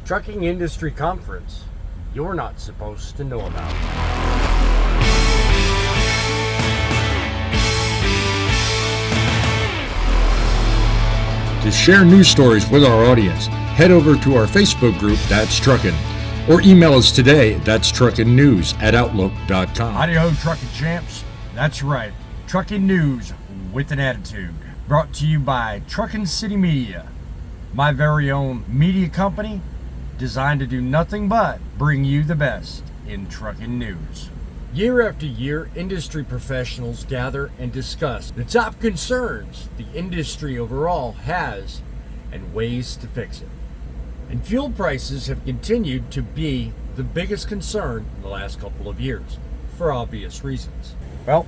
Trucking Industry Conference you're not supposed to know about. To share news stories with our audience, head over to our Facebook group, That's Truckin', or email us today, thatstruckinnews@outlook.com. Howdy-ho, trucking champs. That's right, trucking news with an attitude. Brought to you by Truckin' City Media, my very own media company designed to do nothing but bring you the best in trucking news. Year after year, industry professionals gather and discuss the top concerns the industry overall has and ways to fix it. And fuel prices have continued to be the biggest concern in the last couple of years, for obvious reasons. Well,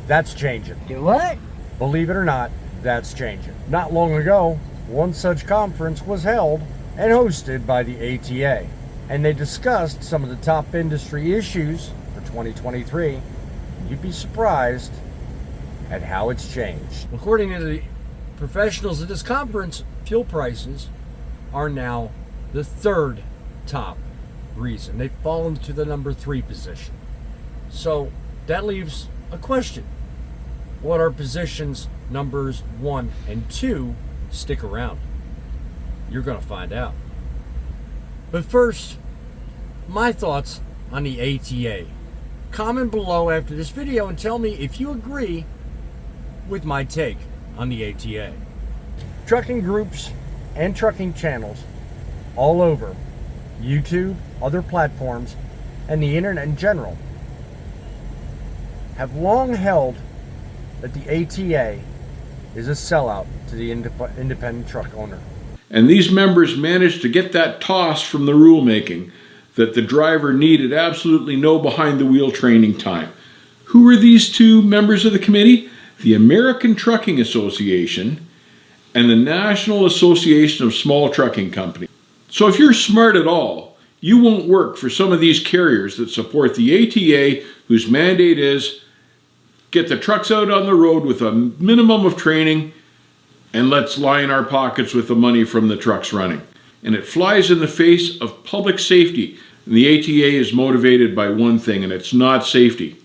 that's changing. Do what? Believe it or not, that's changing. Not long ago, one such conference was held and hosted by the ATA, and they discussed some of the top industry issues for 2023. You'd be surprised at how it's changed. According to the professionals at this conference, fuel prices are now the third top reason. They've fallen to the number 3 position. So that leaves a question. What are positions numbers 1 and 2? Stick around. You're going to find out. But first, my thoughts on the ATA. Comment below after this video and tell me if you agree with my take on the ATA. Trucking groups and trucking channels all over YouTube, other platforms, and the internet in general have long held that the ATA is a sellout to the independent truck owner. And these members managed to get that toss from the rulemaking that the driver needed absolutely no behind-the-wheel training time. Who were these two members of the committee? The American Trucking Association and the National Association of Small Trucking Companies. So if you're smart at all, you won't work for some of these carriers that support the ATA, whose mandate is get the trucks out on the road with a minimum of training, and let's line our pockets with the money from the trucks running. And it flies in the face of public safety. And the ATA is motivated by one thing, and it's not safety.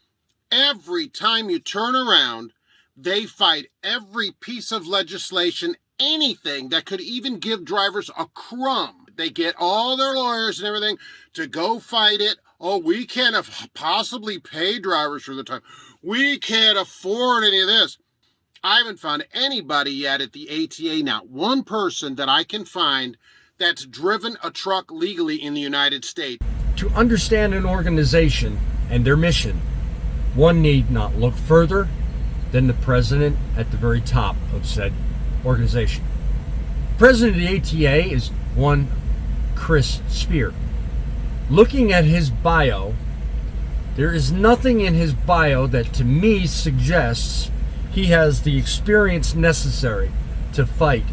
Every time you turn around, they fight every piece of legislation, anything that could even give drivers a crumb. They get all their lawyers and everything to go fight it. Oh, we can't possibly pay drivers for the time. We can't afford any of this. I haven't found anybody yet at the ATA, not one person that I can find that's driven a truck legally in the United States. To understand an organization and their mission, one need not look further than the president at the very top of said organization. President of the ATA is one Chris Spear. Looking at his bio, there is nothing in his bio that to me suggests he has the experience necessary to fight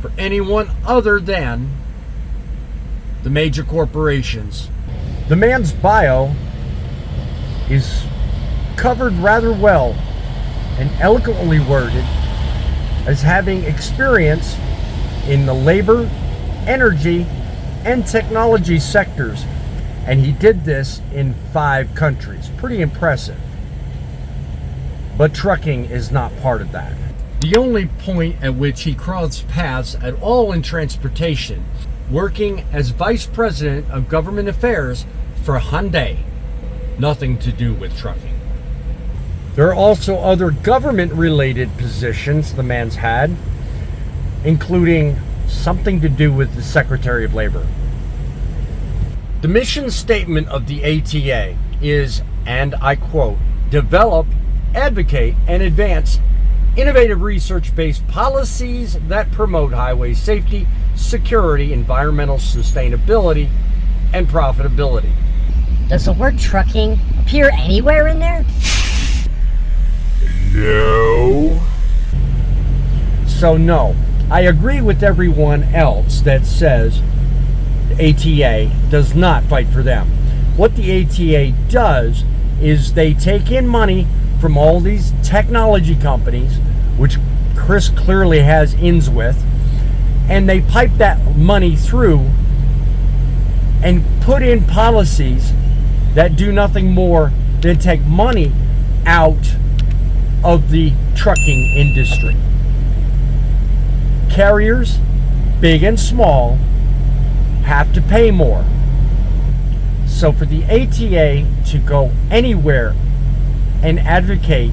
for anyone other than the major corporations. The man's bio is covered rather well and eloquently worded as having experience in the labor, energy, and technology sectors. And he did this in 5 countries. Pretty impressive. But trucking is not part of that. The only point at which he crossed paths at all in transportation, working as Vice President of Government Affairs for Hyundai. Nothing to do with trucking. There are also other government-related positions the man's had, including something to do with the Secretary of Labor. The mission statement of the ATA is, and I quote, develop, advocate, and advance innovative research-based policies that promote highway safety, security, environmental sustainability, and profitability. Does the word trucking appear anywhere in there? No. So no, I agree with everyone else that says the ATA does not fight for them. What the ATA does is they take in money from all these technology companies, which Chris clearly has ins with, and they pipe that money through and put in policies that do nothing more than take money out of the trucking industry. Carriers, big and small, have to pay more. So for the ATA to go anywhere and advocate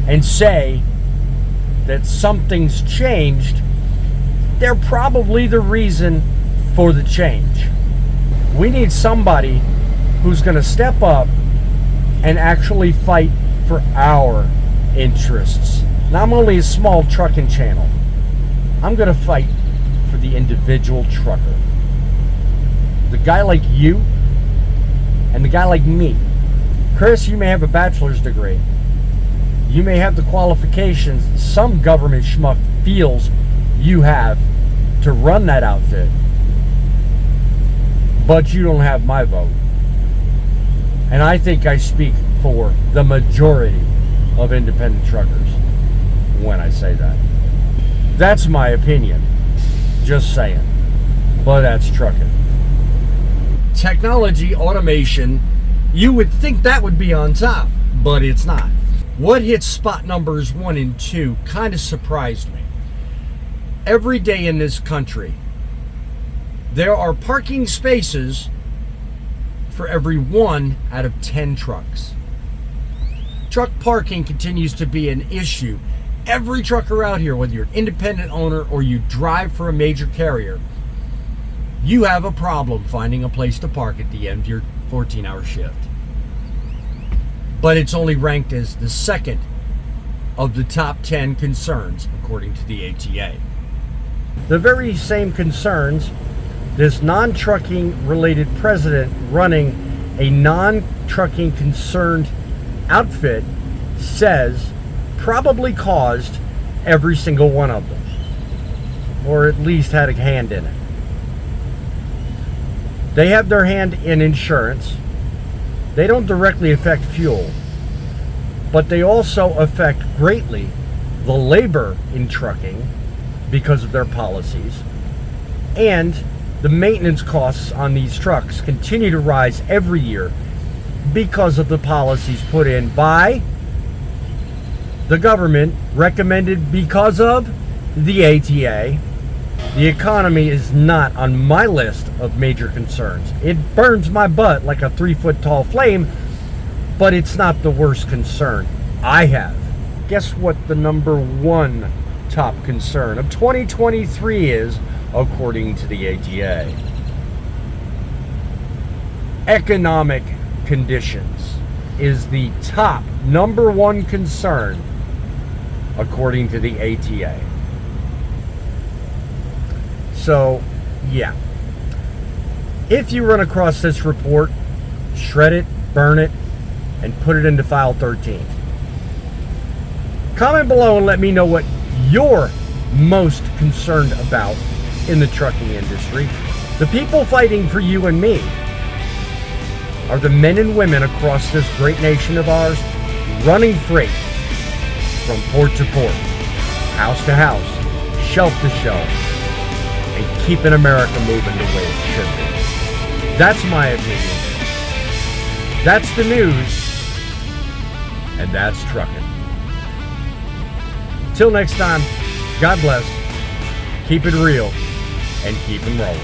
and say that something's changed, they're probably the reason for the change. We need somebody who's going to step up and actually fight for our interests. Now, I'm only a small trucking channel. I'm going to fight for the individual trucker. The guy like you and the guy like me. Chris, you may have a bachelor's degree. You may have the qualifications some government schmuck feels you have to run that outfit, but you don't have my vote. And I think I speak for the majority of independent truckers when I say that. That's my opinion. Just saying. But that's trucking. Technology, automation, you would think that would be on top, but it's not. What hit spot numbers 1 and 2 kind of surprised me. Every day in this country, there are parking spaces for every 1 out of 10 trucks. Truck parking continues to be an issue. Every trucker out here, whether you're an independent owner or you drive for a major carrier, you have a problem finding a place to park at the end of your 14-hour shift. But it's only ranked as the second of the top 10 concerns, according to the ATA. The very same concerns this non-trucking related president running a non-trucking concerned outfit says probably caused every single one of them, or at least had a hand in it. They have their hand in insurance. They don't directly affect fuel, but they also affect greatly the labor in trucking because of their policies, and the maintenance costs on these trucks continue to rise every year because of the policies put in by the government, recommended because of the ATA. The economy is not on my list of major concerns. It burns my butt like a 3-foot-tall flame, but it's not the worst concern I have. Guess what the number 1 top concern of 2023 is, according to the ATA? Economic conditions is the top number 1 concern, according to the ATA. So, yeah. If you run across this report, shred it, burn it, and put it into file 13. Comment below and let me know what you're most concerned about in the trucking industry. The people fighting for you and me are the men and women across this great nation of ours, running freight from port to port, house to house, shelf to shelf, and keeping America moving the way it should be. That's my opinion. That's the news, and that's trucking. Till next time, God bless, keep it real, and keep 'em rolling.